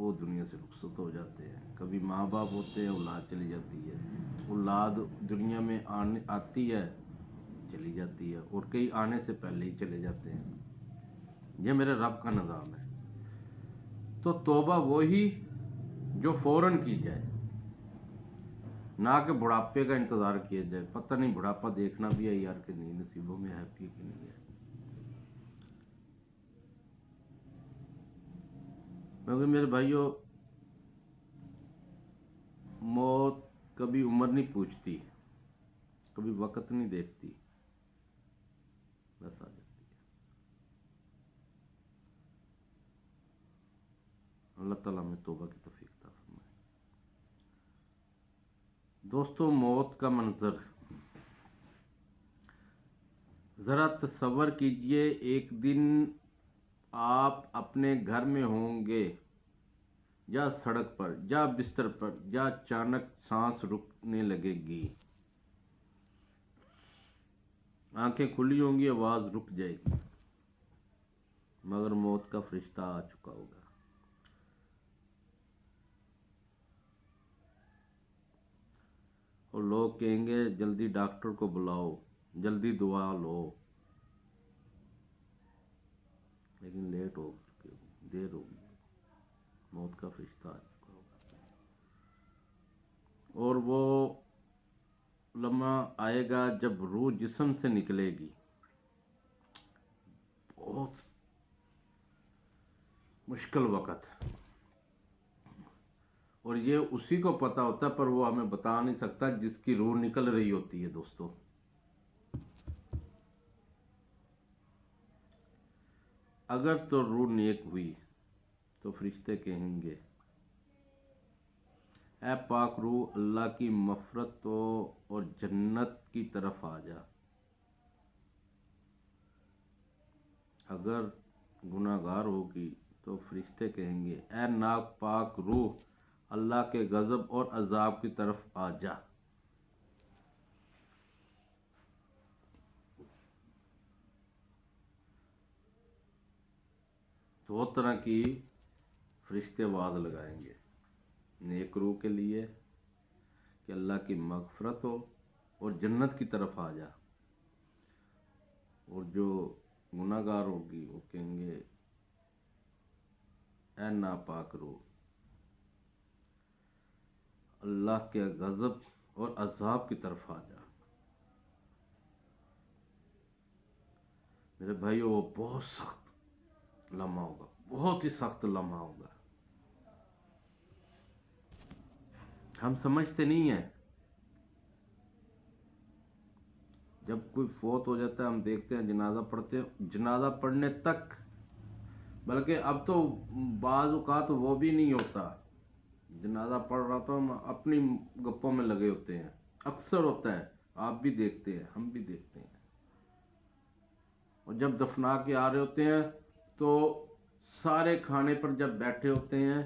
وہ دنیا سے رخصت ہو جاتے ہیں. کبھی ماں باپ ہوتے ہیں، اولاد چلی جاتی ہے، اولاد دنیا میں آتی ہے، چلی جاتی ہے، اور کئی آنے سے پہلے ہی چلے جاتے ہیں. یہ میرے رب کا نظام ہے. تو توبہ وہی جو فوراً کی جائے، نہ کہ بڑھاپے کا انتظار کیا جائے. پتہ نہیں بڑھاپا دیکھنا بھی ہے یار کہ نہیں، نصیبوں میں ہے کہ نہیں ہے. کیونکہ میرے بھائیوں، موت کبھی عمر نہیں پوچھتی، کبھی وقت نہیں دیکھتی، بس آ جاتی ہے. اللہ تعالیٰ میں توبہ کی توفیق عطا فرمائے. دوستو، موت کا منظر ذرا تصور کیجئے. ایک دن آپ اپنے گھر میں ہوں گے، یا سڑک پر، یا بستر پر، یا اچانک سانس رکنے لگے گی، آنکھیں کھلی ہوں گی، آواز رک جائے گی، مگر موت کا فرشتہ آ چکا ہوگا. اور لوگ کہیں گے جلدی ڈاکٹر کو بلاؤ، جلدی دعا لو. لیکن لیٹ ہو چکے ہو، دیر ہو گئی، موت کا فرشتہ آ چکا ہوگا. اور وہ لمحہ آئے گا جب روح جسم سے نکلے گی. بہت مشکل وقت، اور یہ اسی کو پتہ ہوتا ہے، پر وہ ہمیں بتا نہیں سکتا جس کی روح نکل رہی ہوتی ہے. دوستو، اگر تو روح نیک ہوئی تو فرشتے کہیں گے اے پاک روح، اللہ کی مغفرت اور جنت کی طرف آ جا. اگر گناہ گار ہوگی تو فرشتے کہیں گے اے ناک پاک روح، اللہ کے غضب اور عذاب کی طرف آ جا. دو طرح کی فرشتے آواز لگائیں گے. نیک روح کے لیے کہ اللہ کی مغفرت ہو اور جنت کی طرف آ جا، اور جو گناہ گار ہوگی وہ کہیں گے اے ناپاک روح، اللہ کے غضب اور عذاب کی طرف آ جا. میرے بھائیو، وہ بہت سخت لمحہ ہوگا، بہت ہی سخت لمحہ ہوگا. ہم سمجھتے نہیں ہیں. جب کوئی فوت ہو جاتا ہے ہم دیکھتے ہیں، جنازہ پڑھتے ہیں، جنازہ پڑھنے تک، بلکہ اب تو بعض اوقات وہ بھی نہیں ہوتا. جنازہ پڑھ رہا تو ہم اپنی گپوں میں لگے ہوتے ہیں. اکثر ہوتا ہے، آپ بھی دیکھتے ہیں، ہم بھی دیکھتے ہیں. اور جب دفنا کے آ رہے ہوتے ہیں تو سارے کھانے پر جب بیٹھے ہوتے ہیں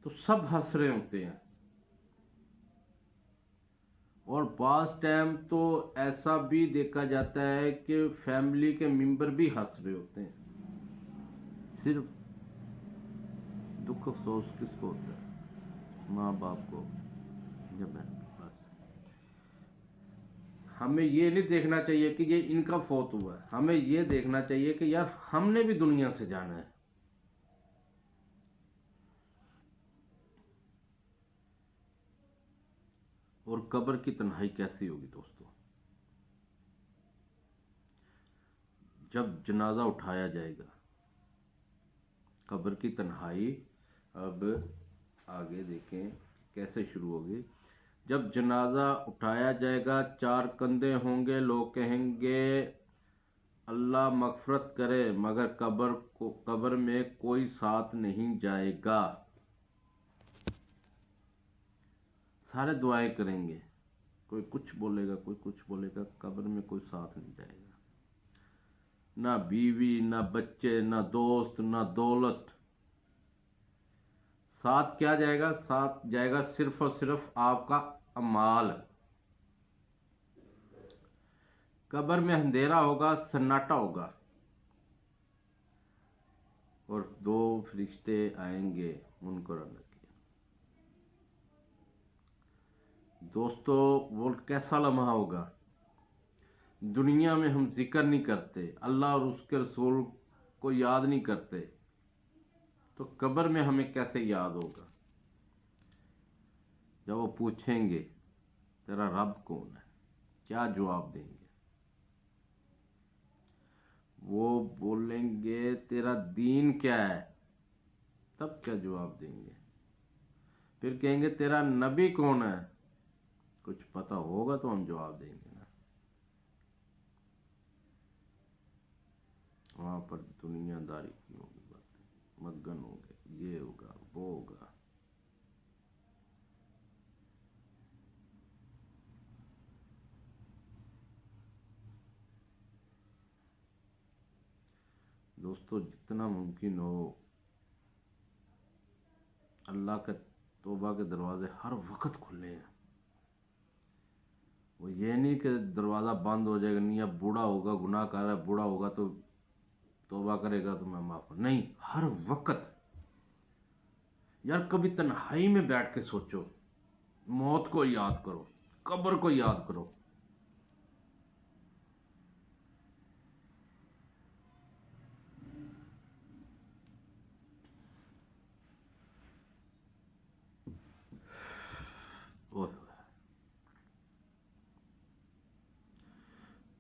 تو سب ہنس رہے ہوتے ہیں. اور بعض ٹائم تو ایسا بھی دیکھا جاتا ہے کہ فیملی کے ممبر بھی ہنس رہے ہوتے ہیں. صرف دکھ افسوس کس کو ہوتا ہے؟ ماں باپ کو یا بہن کو. بس ہمیں یہ نہیں دیکھنا چاہیے کہ یہ ان کا فوت ہوا ہے، ہمیں یہ دیکھنا چاہیے کہ یار ہم نے بھی دنیا سے جانا ہے. اور قبر کی تنہائی کیسی ہوگی دوستو؟ جب جنازہ اٹھایا جائے گا، قبر کی تنہائی اب آگے دیکھیں کیسے شروع ہوگی. جب جنازہ اٹھایا جائے گا، چار کندھے ہوں گے، لوگ کہیں گے اللہ مغفرت کرے، مگر قبر میں کوئی ساتھ نہیں جائے گا. سارے دعائیں کریں گے، کوئی کچھ بولے گا، کوئی کچھ بولے گا، قبر میں کوئی ساتھ نہیں جائے گا. نہ بیوی، نہ بچے، نہ دوست، نہ دولت. ساتھ کیا جائے گا؟ ساتھ جائے گا صرف اور صرف آپ کا اعمال. قبر میں اندھیرا ہوگا، سناٹا ہوگا، اور دو فرشتے آئیں گے، منکر اور نکیر. دوستو وہ کیسا لمحہ ہوگا، دنیا میں ہم ذکر نہیں کرتے، اللہ اور اس کے رسول کو یاد نہیں کرتے، تو قبر میں ہمیں کیسے یاد ہوگا؟ جب وہ پوچھیں گے تیرا رب کون ہے، کیا جواب دیں گے؟ وہ بولیں گے تیرا دین کیا ہے، تب کیا جواب دیں گے؟ پھر کہیں گے تیرا نبی کون ہے، کچھ پتہ ہوگا تو ہم جواب دیں گے نا۔ وہاں پر دنیا داری کی ہوگی باتیں، مگن ہو گئے، یہ ہوگا وہ ہوگا۔ دوستو جتنا ممکن ہو اللہ کے توبہ کے دروازے ہر وقت کھلے ہیں۔ وہ یہ نہیں کہ دروازہ بند ہو جائے گا، نہیں اب بوڑھا ہوگا، گناہ کر رہا ہے، بوڑھا ہوگا تو توبہ کرے گا تو میں معاف کروں، نہیں، ہر وقت۔ یار کبھی تنہائی میں بیٹھ کے سوچو، موت کو یاد کرو، قبر کو یاد کرو۔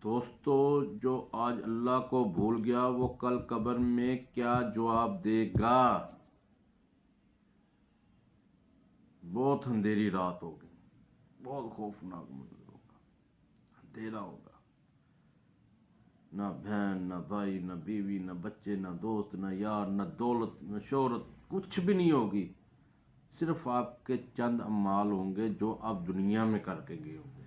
دوستو جو آج اللہ کو بھول گیا وہ کل قبر میں کیا جواب دے گا؟ بہت اندھیری رات ہوگی، بہت خوفناک منظر ہوگا، اندھیرا ہوگا، نہ بہن، نہ بھائی، نہ بیوی، نہ بچے، نہ دوست، نہ یار، نہ دولت، نہ شہرت، کچھ بھی نہیں ہوگی، صرف آپ کے چند اعمال ہوں گے جو آپ دنیا میں کر کے گئے ہوں گے۔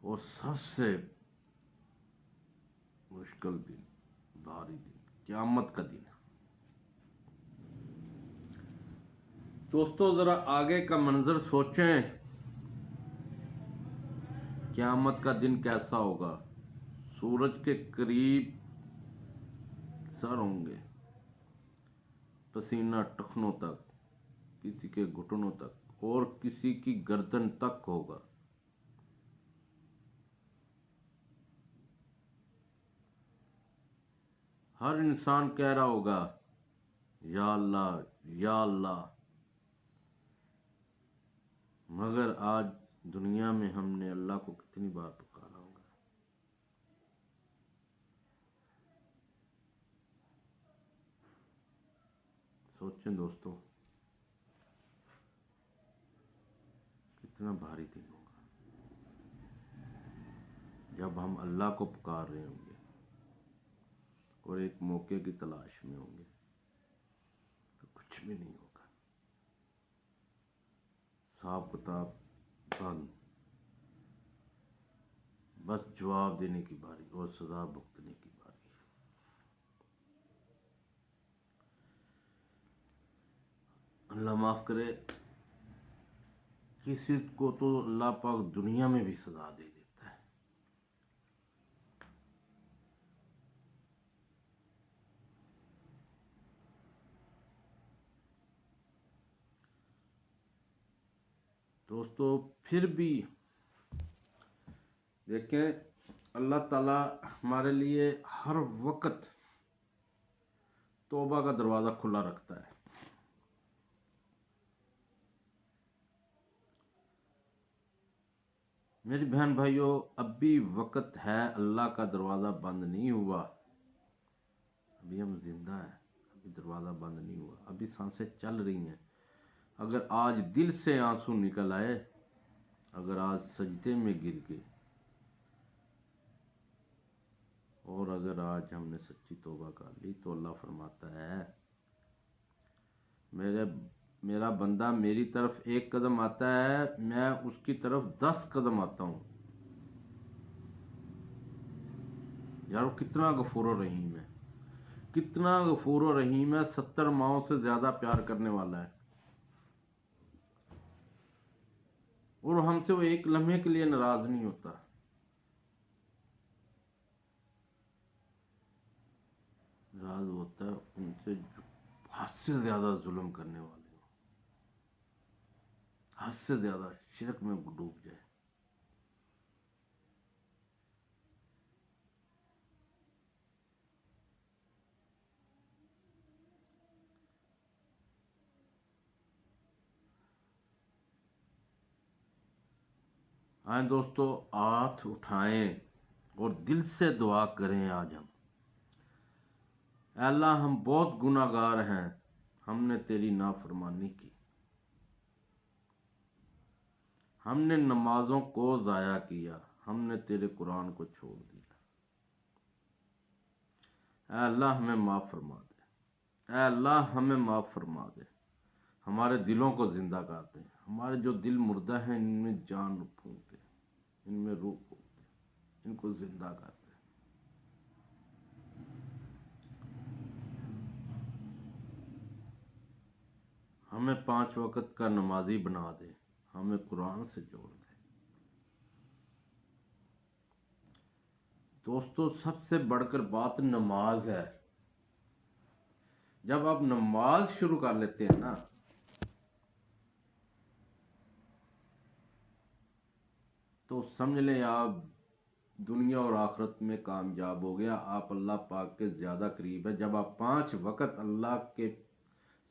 اور سب سے مشکل دن، بھاری دن، قیامت کا دن۔ دوستو ذرا آگے کا منظر سوچیں، قیامت کا دن کیسا ہوگا؟ سورج کے قریب سر ہوں گے، پسینہ ٹخنوں تک، کسی کے گھٹنوں تک، اور کسی کی گردن تک ہوگا۔ ہر انسان کہہ رہا ہوگا یا اللہ یا اللہ، مگر آج دنیا میں ہم نے اللہ کو کتنی بار پکارا ہوگا؟ سوچیں دوستو، کتنا بھاری دن ہوگا جب ہم اللہ کو پکار رہے ہوں گے اور ایک موقع کی تلاش میں ہوں گے تو کچھ بھی نہیں ہوگا، حساب کتاب بند، بس جواب دینے کی باری اور سزا بھگتنے کی باری۔ اللہ معاف کرے، کسی کو تو اللہ پاک دنیا میں بھی سزا دے دیتا ہے۔ دوستو پھر بھی دیکھیں، اللہ تعالیٰ ہمارے لیے ہر وقت توبہ کا دروازہ کھلا رکھتا ہے۔ میری بہن بھائیوں، اب بھی وقت ہے، اللہ کا دروازہ بند نہیں ہوا، ابھی ہم زندہ ہیں، ابھی دروازہ بند نہیں ہوا، ابھی سانسیں چل رہی ہیں۔ اگر آج دل سے آنسو نکل آئے، اگر آج سجدے میں گر گئے، اور اگر آج ہم نے سچی توبہ کر لی تو اللہ فرماتا ہے میرا بندہ میری طرف ایک قدم آتا ہے، میں اس کی طرف 10 قدم آتا ہوں۔ یارو کتنا غفور و رحیم ہے، کتنا غفور و رحیم ہے، 70 ماؤں سے زیادہ پیار کرنے والا ہے، اور ہم سے وہ ایک لمحے کے لیے ناراض نہیں ہوتا۔ راز ہوتا ہے ان سے جو حد سے زیادہ ظلم کرنے والے ہوں، حد سے زیادہ شرک میں ڈوب جائے۔ آئیں دوستو، ہاتھ اٹھائیں اور دل سے دعا کریں آج ہم۔ اے اللہ، ہم بہت گناہ گار ہیں، ہم نے تیری نافرمانی کی، ہم نے نمازوں کو ضائع کیا، ہم نے تیرے قرآن کو چھوڑ دیا۔ اے اللہ ہمیں معاف فرما دے، اے اللہ ہمیں معاف فرما دے، ہمارے دلوں کو زندہ کر دے، ہمارے جو دل مردہ ہیں ان میں جان پھونک دے، ان میں روح پھونک دے، ان کو زندہ کر دے۔ ہمیں 5 وقت کا نمازی بنا دے، ہمیں قرآن سے جوڑ دے۔ دوستو، سب سے بڑھ کر بات نماز ہے۔ جب آپ نماز شروع کر لیتے ہیں نا، تو سمجھ لیں آپ دنیا اور آخرت میں کامیاب ہو گیا، آپ اللہ پاک کے زیادہ قریب ہے۔ جب آپ 5 وقت اللہ کے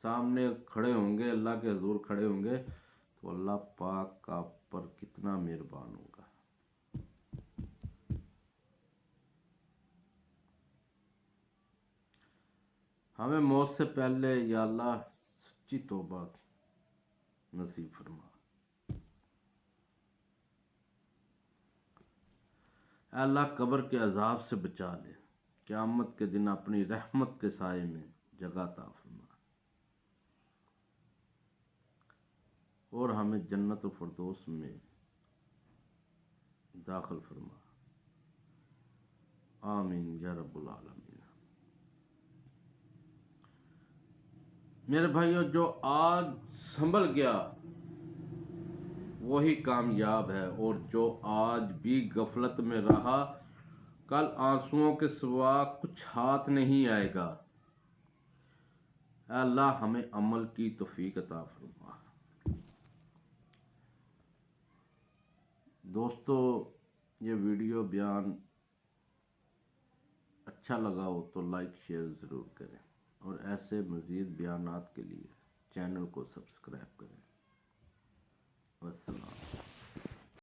سامنے کھڑے ہوں گے، اللہ کے حضور کھڑے ہوں گے، تو اللہ پاک آپ پر کتنا مہربان ہوگا۔ ہمیں موت سے پہلے یا اللہ سچی توبہ نصیب فرما۔ اے اللہ قبر کے عذاب سے بچا لے، قیامت کے دن اپنی رحمت کے سائے میں جگہ عطا فرما، اور ہمیں جنت و فردوس میں داخل فرما۔ آمین یا رب العالمین۔ میرے بھائیو، جو آج سنبھل گیا وہی کامیاب ہے، اور جو آج بھی غفلت میں رہا کل آنسوؤں کے سوا کچھ ہاتھ نہیں آئے گا۔ اے اللہ ہمیں عمل کی توفیق عطا فرما۔ دوستو، یہ ویڈیو بیان اچھا لگا ہو تو لائک شیئر ضرور کریں، اور ایسے مزید بیانات کے لیے چینل کو سبسکرائب کریں۔ والسلام۔